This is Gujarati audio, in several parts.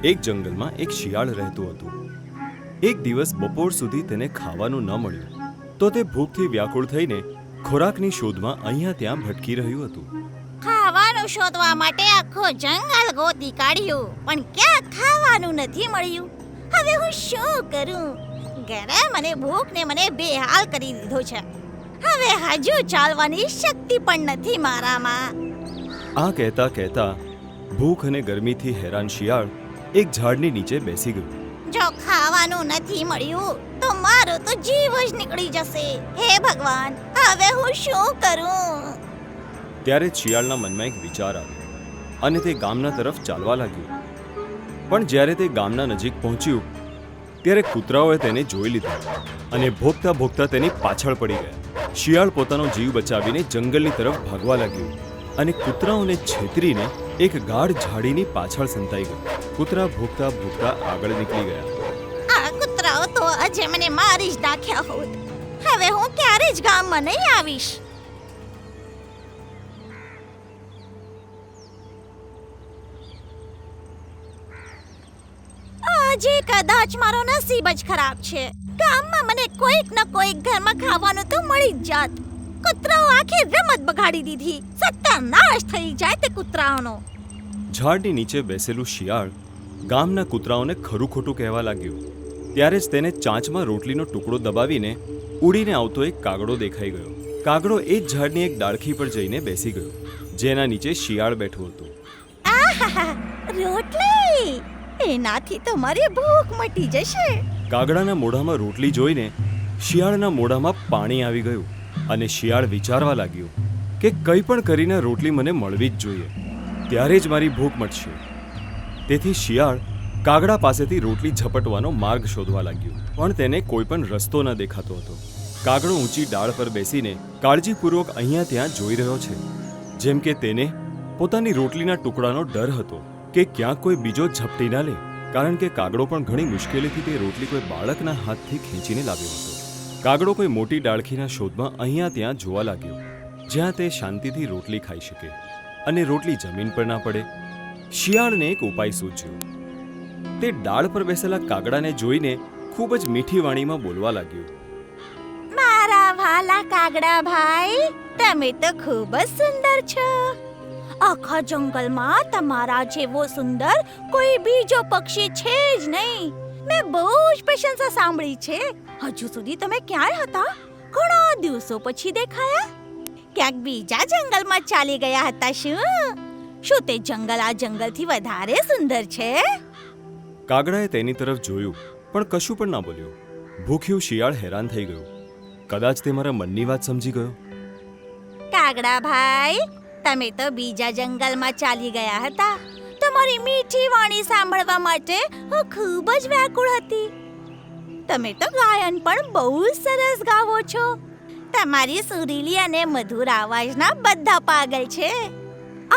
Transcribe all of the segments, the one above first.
એક જંગલમાં એક શિયાળ રહેતું હતું. એક દિવસ બપોર સુધી તેને ખાવાનું ન મળ્યું તો તે ભૂખથી વ્યાકુળ થઈને ખોરાકની શોધમાં અહીંયા ત્યાં ભટકી રહ્યું હતું. ખાવાનું શોધવા માટે આખો જંગલ ગોતી કાઢ્યું, પણ ક્યાં ખાવાનું નથી મળ્યું. હવે હું શું કરું? ગરમ અને ભૂખને મને બેહાલ કરી દીધો છે. હવે હજુ ચાલવાની શક્તિ પણ નથી મારામાં. આ કહેતા કહેતા ભૂખ અને ગરમીથી હેરાન શિયાળ એક ઝાડની નીચે બેસી ગયું. જો ખાવાનું નથી મળ્યું તો મારો તો જીવ જ નીકળી જશે. હે ભગવાન, હવે હું શું કરું? ત્યારે જ શિયાળના મનમાં એક વિચાર આવ્યો અને તે ગામના તરફ ચાલવા લાગ્યું. પણ જ્યારે તે ગામના નજીક પહોંચ્યું ત્યારે કૂતરાઓએ તેને જોઈ લીધો અને ભોગતા ભોગતા તેની પાછળ પડી ગયા. શિયાળ પોતાનો જીવ બચાવીને જંગલની તરફ ભાગવા લાગ્યું અને કૂતરાઓને છેતરીને એક ગાઢ ઝાડીની પાછળ સંતાઈ ગયો. કૂતરા ભોગતા ભોગતા આગળ નીકળી ગયા. આ કૂતરાઓ તો આજે મને મારી જ નાખ્યા હોત. હવે હું ક્યારે જ ગામમાં નહીં આવીશ. આજે કદાચ મારો નસીબ જ ખરાબ છે. ગામમાં મને કોઈક ન કોઈક ઘરમાં ખાવાનું તો મળી જ જાત. કૂતરાઓ આખી રમત બગાડી દીધી. સત્યાનાશ થઈ જાય તે કૂતરાઓનો. ઝાડની નીચે બેસેલું શિયાળ ગામના કૂતરાઓને ખરું ખોટું કહેવા લાગ્યું. ત્યારે જ તેને ચાંચમાં રોટલીનો ટુકડો દબાવીને ઉડીને આવતો એક કાગડો દેખાઈ ગયો. કાગડો એ જ ઝાડની એક ડાળખી પર જઈને બેસી ગયો જેના નીચે શિયાળ બેઠું હતું. આહાહા, રોટલી! એનાથી તો મારી ભૂખ મટી જશે. કાગડાના મોઢામાં રોટલી જોઈને શિયાળના મોઢામાં પાણી આવી ગયું અને શિયાળ વિચારવા લાગ્યું કે કંઈ પણ કરીને રોટલી મને મળવી જ જોઈએ, ત્યારે જ મારી ભૂખ મટશે. તેથી શિયાળ કાગડા પાસેથી રોટલી ઝપટવાનો માર્ગ શોધવા લાગ્યું, પણ તેને કોઈ પણ રસ્તો ન દેખાતો હતો. કાગડો ઊંચી ડાળ પર બેસીને કાળજીપૂર્વક અહીંયા ત્યાં જોઈ રહ્યો છે, જેમ કે તેને પોતાની રોટલીના ટુકડાનો ડર હતો કે ક્યાંક કોઈ બીજો ઝપટી ના લે, કારણ કે કાગડો પણ ઘણી મુશ્કેલીથી તે રોટલી કોઈ બાળકના હાથથી ખેંચીને લાવ્યો હતો. કાગડો કોઈ મોટી ડાળખીના શોધમાં અહીંયા ત્યાં જોવા લાગ્યો જ્યાં તે શાંતિથી રોટલી ખાઈ શકે અને રોટલી જમીન પર ના પડે. શિયાળને એક ઉપાય સૂચ્યો. તે ડાળ પર બેસેલા કાગડાને જોઈને ખૂબ જ મીઠી વાણીમાં બોલવા લાગ્યો. મારા વાલા કાગડા ભાઈ, તમે તો ખૂબ જ સુંદર છો. આખા જંગલમાં તમારા જેવો સુંદર કોઈ બીજો પક્ષી છે જ નહીં. મેં બહુ જ પ્રશંસા સાંભળી છે. હજુ સુધી તમે ક્યાં હતા? ઘણા દિવસો પછી દેખાયા. ક્યાંક બીજા જંગલમાં ચાલી ગયા હતા શું તે જંગલ આ જંગલથી વધારે સુંદર છે? કાગડાએ તેની તરફ જોયું પણ કશું પણ ના બોલ્યો. ભૂખ્યું શિયાળ હેરાન થઈ ગયું. કદાચ તે મારા મનની વાત સમજી ગયો. કાગડા ભાઈ, તમે તો બીજા જંગલમાં ચાલી ગયા હતા. તમારી મીઠી વાણી સાંભળવા માટે હું ખૂબ જ વ્યાકુળ હતી. તમે તો ગાયન પણ બહુ સરસ ગાવો છો. તમારી સુરીલી અને મધુર અવાજના બધા પાગલ છે.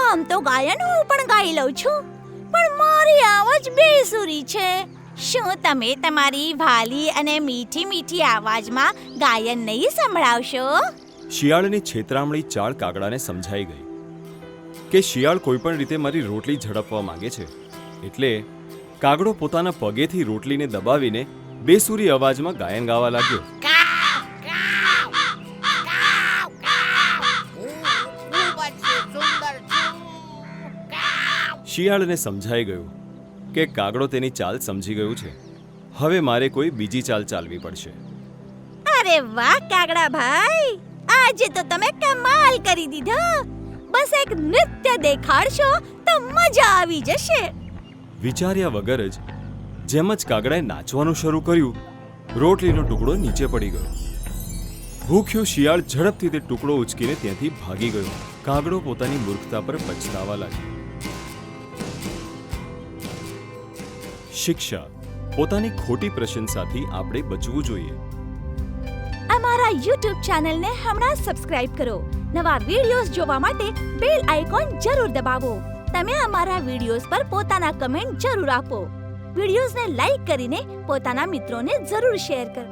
આમ તો ગાયન હું પણ ગાઈ લઉં છું, પણ મારી અવાજ બેસુરી છે. શું તમે તમારી ભાલી અને મીઠી મીઠી અવાજમાં ગાયન નહીં સંભળાવશો? શિયાળની છેતરામણી ચાળ કાગડાને સમજાઈ ગઈ કે શિયાળ કોઈ પણ રીતે મારી રોટલી ઝડપવા માંગે છે. એટલે કાગડો પોતાના પગેથી રોટલીને દબાવીને બેસુરી અવાજમાં ગાયન ગાવા લાગ્યો. શિયાળને સમજાઈ ગયું કે કાગડો તેની ચાલ સમજી ગયું છે. હવે મારે કોઈ બીજી ચાલ ચાલવી પડશે. અરે વાહ કાગડા ભાઈ, આજે તો તમે કમાલ કરી દીધો. બસ એક નૃત્ય દેખાડશો તો મજા આવી જશે. વિચાર્યા વગર જ જેમ જ કાગડાએ નાચવાનું શરૂ કર્યું, રોટલીનો ટુકડો નીચે પડી ગયો. ભૂખ્યો શિયાળ ઝડપથી તે ટુકડો ઉચકીને ત્યાંથી ભાગી ગયો. કાગડો પોતાની મૂર્ખતા પર પછતાવા લાગ્યો. શિક્ષા: પોતાની ખોટી પ્રશંસાથી આપણે બચવું જોઈએ. અમારા YouTube ચેનલને હમણાં સબસ્ક્રાઇબ કરો. નવા વિડિયોઝ જોવા માટે બેલ આઇકોન જરૂર દબાવો. તમે અમારા વિડિયોઝ પર પોતાના કમેન્ટ જરૂર આપો. વિડિયોઝને લાઈક કરીને પોતાના મિત્રોને જરૂર શેર કરો.